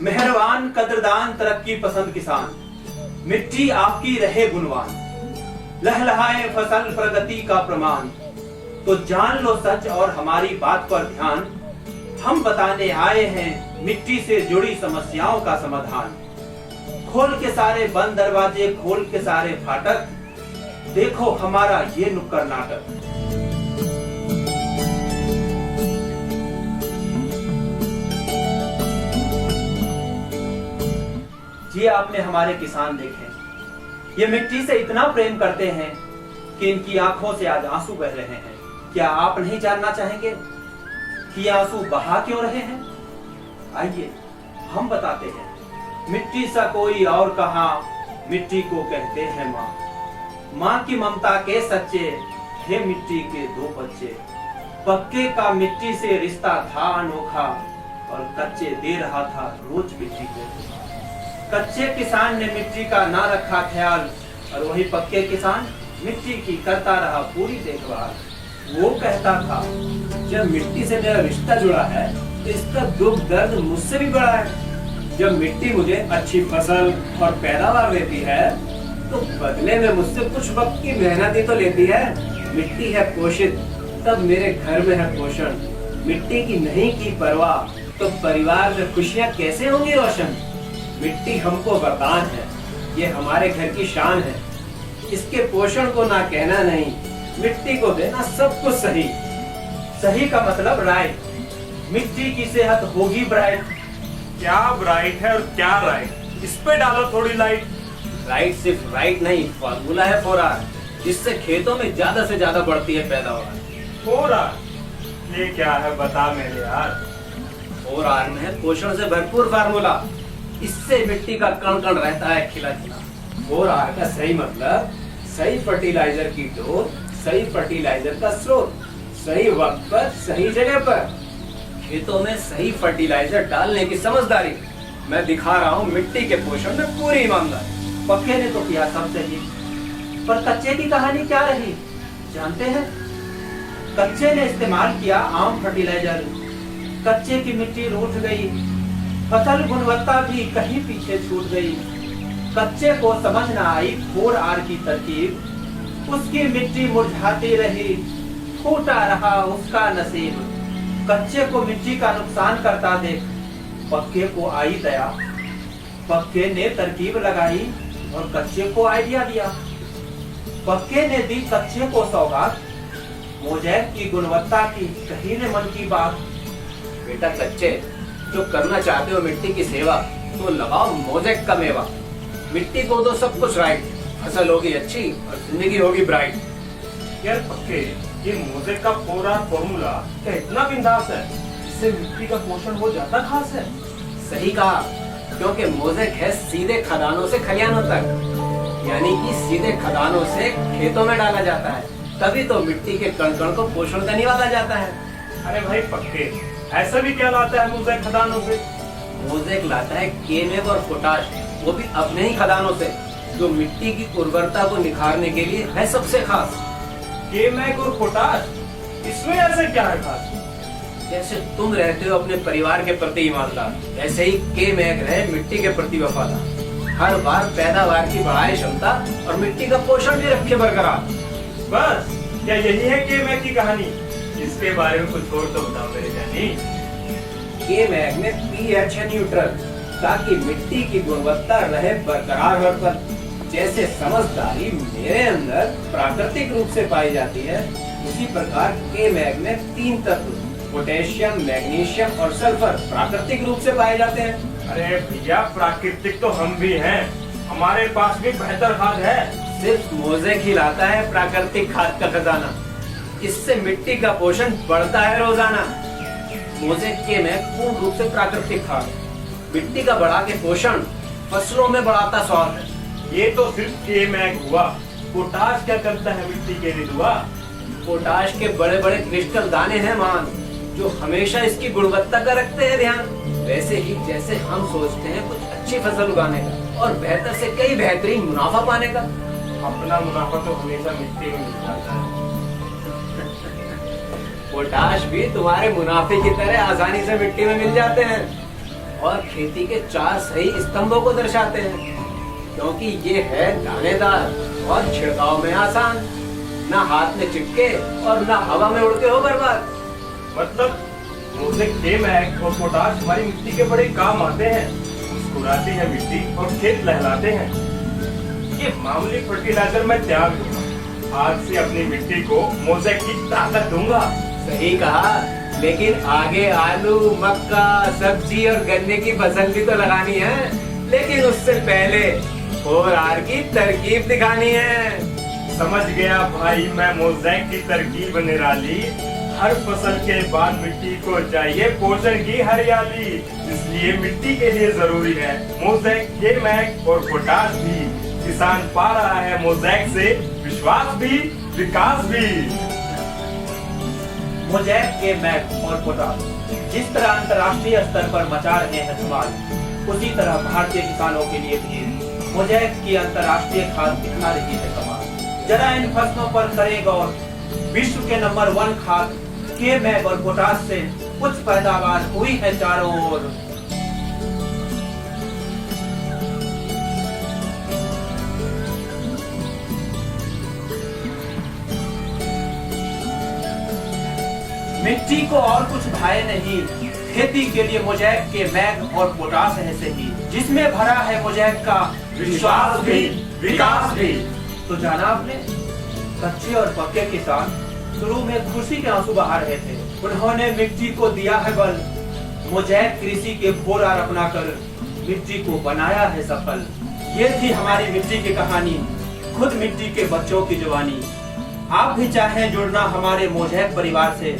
मेहरबान कदरदान तरक्की पसंद किसान, मिट्टी आपकी रहे गुणवान, लहलहाए फसल प्रगति का प्रमाण। तो जान लो सच और हमारी बात पर ध्यान, हम बताने आए हैं मिट्टी से जुड़ी समस्याओं का समाधान। खोल के सारे बंद दरवाजे, खोल के सारे फाटक, देखो हमारा ये नुक्कड़ नाटक। ये आपने हमारे किसान देखे, ये मिट्टी से इतना प्रेम करते हैं कि इनकी आंखों से आज आंसू बह रहे हैं। क्या आप नहीं जानना चाहेंगे कि आंसू बहा क्यों रहे हैं? आइए हम बताते हैं। मिट्टी सा कोई और कहा, मिट्टी को कहते हैं माँ। माँ की ममता के सच्चे थे मिट्टी के दो बच्चे। पक्के का मिट्टी से रिश्ता था अनोखा, और कच्चे दे रहा था रोज मिट्टी को। कच्चे किसान ने मिट्टी का ना रखा ख्याल, और वही पक्के किसान मिट्टी की करता रहा पूरी देखभाल। वो कहता था, जब मिट्टी से मेरा रिश्ता जुड़ा है तो इसका दुख दर्द मुझसे भी बड़ा है। जब मिट्टी मुझे अच्छी फसल और पैदावार देती है तो बदले में मुझसे कुछ वक्त की मेहनत ही तो लेती है। मिट्टी है पोषित तब मेरे घर में है पोषण। मिट्टी की नहीं की परवाह तो परिवार में खुशियाँ कैसे होंगी रोशन। मिट्टी हमको वरदान है, ये हमारे घर की शान है। इसके पोषण को ना कहना नहीं, मिट्टी को देना सब कुछ सही। सही का मतलब राइट, मिट्टी की सेहत होगी ब्राइट। क्या ब्राइट है और क्या राइट, इस पे डालो थोड़ी लाइट। राइट सिर्फ राइट नहीं, फार्मूला है 4R, जिससे खेतों में ज्यादा से ज्यादा बढ़ती है पैदावार। 4R ये क्या है बता मेरे यार। 4R में है पोषण से भरपूर फार्मूला, इससे मिट्टी का कण कण रहता है खिला खिला। 4R का सही मतलब सही फर्टिलाइजर की डोज, सही फर्टिलाइजर का स्रोत, सही वक्त पर सही जगह पर, खेतों में सही फर्टिलाइजर डालने की समझदारी। मैं दिखा रहा हूँ मिट्टी के पोषण में पूरी ईमानदारी। पक्के ने तो किया सब सही, पर कच्चे की कहानी क्या रही जानते हैं? कच्चे ने इस्तेमाल किया आम फर्टिलाइजर, कच्चे की मिट्टी रूठ गई, फसल गुणवत्ता भी कहीं पीछे छूट गई। कच्चे को समझ न आई 4R की तरकीब, उसकी मिट्टी मुरझाती रही, फूटा रहा उसका नसीब। कच्चे को मिट्टी का नुकसान करता देख पक्के को आई दया। पक्के ने तरकीब लगाई और कच्चे को आइडिया दिया। पक्के ने दी कच्चे को सौगात, मोज़ेक की गुणवत्ता की कही ने मन की बात। बेटा कच्चे, जो करना चाहते हो मिट्टी की सेवा, तो लगाओ मोज़ेक का मेवा। मिट्टी को दो सब कुछ राइट, फसल होगी अच्छी और जिंदगी होगी ब्राइट। यार पक्के, ये मोज़ेक का 4R फॉर्मूला क्या इतना बिंदास है, इससे मिट्टी का पोषण हो जाता खास है? सही कहा, क्योंकि मोज़ेक है सीधे खदानों से खलियानों तक, यानी कि सीधे खदानों से खेतों में डाला जाता है। तभी तो मिट्टी के कण कण को पोषण का निवाला जाता है। अरे भाई पक्के, ऐसा भी क्या लाता है मोज़ेक खदानों से? मोज़ेक लाता है केमेग और पोटाश, वो भी अपने ही खदानों से, जो मिट्टी की उर्वरता को निखारने के लिए है सबसे खास। केमेग और पोटाश, इसमें ऐसे क्या है खास? जैसे तुम रहते हो अपने परिवार के प्रति ईमानदार, ऐसे ही केमेग रहे मिट्टी के प्रति वफादार। हर बार पैदावार की बढ़ाए क्षमता और मिट्टी का पोषण भी रखे बरकरार। बस क्या यही है केमेग की कहानी? इसके बारे में कुछ और तो बताओ मेरे जानी। केमेग में पीएच है न्यूट्रल, ताकि मिट्टी की गुणवत्ता रहे बरकरार हर पल। जैसे समझदारी मेरे अंदर प्राकृतिक रूप से पाई जाती है, उसी प्रकार केमेग में 3 तत्व पोटेशियम, मैग्नीशियम और सल्फर प्राकृतिक रूप से पाए जाते हैं। अरे भैया, प्राकृतिक तो हम भी हैं, हमारे पास भी बेहतर खाद है। सिर्फ मोज़ेक ही लाता है प्राकृतिक खाद का खजाना, इससे मिट्टी का पोषण बढ़ता है रोजाना। मोज़ेक केमेग पूर्ण रूप से प्राकृतिक खाद, मिट्टी का बढ़ा के पोषण, फसलों में बढ़ाता स्वाद है। ये तो सिर्फ केमेग हुआ, पोटाश क्या करता है मिट्टी के रिदुआ? पोटाश के बड़े बड़े क्रिस्टल दाने हैं मान, जो हमेशा इसकी गुणवत्ता का रखते हैं ध्यान। वैसे ही जैसे हम सोचते हैं कुछ अच्छी फसल उगाने का और बेहतर से कई बेहतरीन मुनाफा पाने का, अपना मुनाफा तो हमेशा मिट्टी में मिल जाता है। पोटाश भी तुम्हारे मुनाफे की तरह आसानी से मिट्टी में मिल जाते हैं। और खेती के 4 सही स्तंभों को दर्शाते हैं, क्योंकि ये है दानेदार और छिड़काव में आसान, ना हाथ में चिपके और ना हवा में उड़ के हो बर्बाद। मतलब मोज़ेक के मैग और पोटाश हमारी मिट्टी के बड़े काम आते हैं, मुस्कुराती है मिट्टी और खेत लहलाते हैं। ये मामूली फर्टिलाइजर मैं त्याग दूंगा, आज से अपनी मिट्टी को मोज़ेक की ताकत दूंगा। सही कहा, लेकिन आगे आलू, मक्का, सब्जी और गन्ने की फसल भी तो लगानी है, लेकिन उससे पहले 4R की तरकीब दिखानी है। समझ गया भाई मैं मोज़ेक की तरकीब निराली। हर फसल के बाद मिट्टी को चाहिए पोषण की हरियाली, इसलिए मिट्टी के लिए जरूरी है मोज़ेक, के मैग और पोटाश भी। किसान पा रहा है मोज़ेक से विश्वास भी, विकास भी। मोज़ेक, के मैग और पोटाश जिस तरह अंतर्राष्ट्रीय स्तर पर मचा रहे हैं धमाल, उसी तरह भारतीय किसानों के लिए भी मोज़ेक की अंतर्राष्ट्रीय खाद दिखा रही है कमाल। जरा इन फसलों पर करें गौर, विश्व के नंबर 1 खाद के मैग और पोटाश से उच्च पैदावार हुई है चारों ओर। मिट्टी को और कुछ भाए नहीं, खेती के लिए मोज़ेक, के मैग और पोटाश है सही, जिसमें भरा है मोज़ेक का विश्वास भी, विकास भी। तो जाना आपने, कच्चे और पक्के किसान शुरू में खुशी के आंसू बहा रहे थे, उन्होंने मिट्टी को दिया है बल। मोज़ेक कृषि के 4R अपनाकर मिट्टी को बनाया है सफल। ये थी हमारी मिट्टी की कहानी, खुद मिट्टी के बच्चों की जवानी। आप भी चाहें जुड़ना हमारे मोज़ेक परिवार से,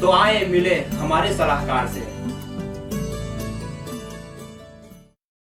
तो आए मिले हमारे सलाहकार से।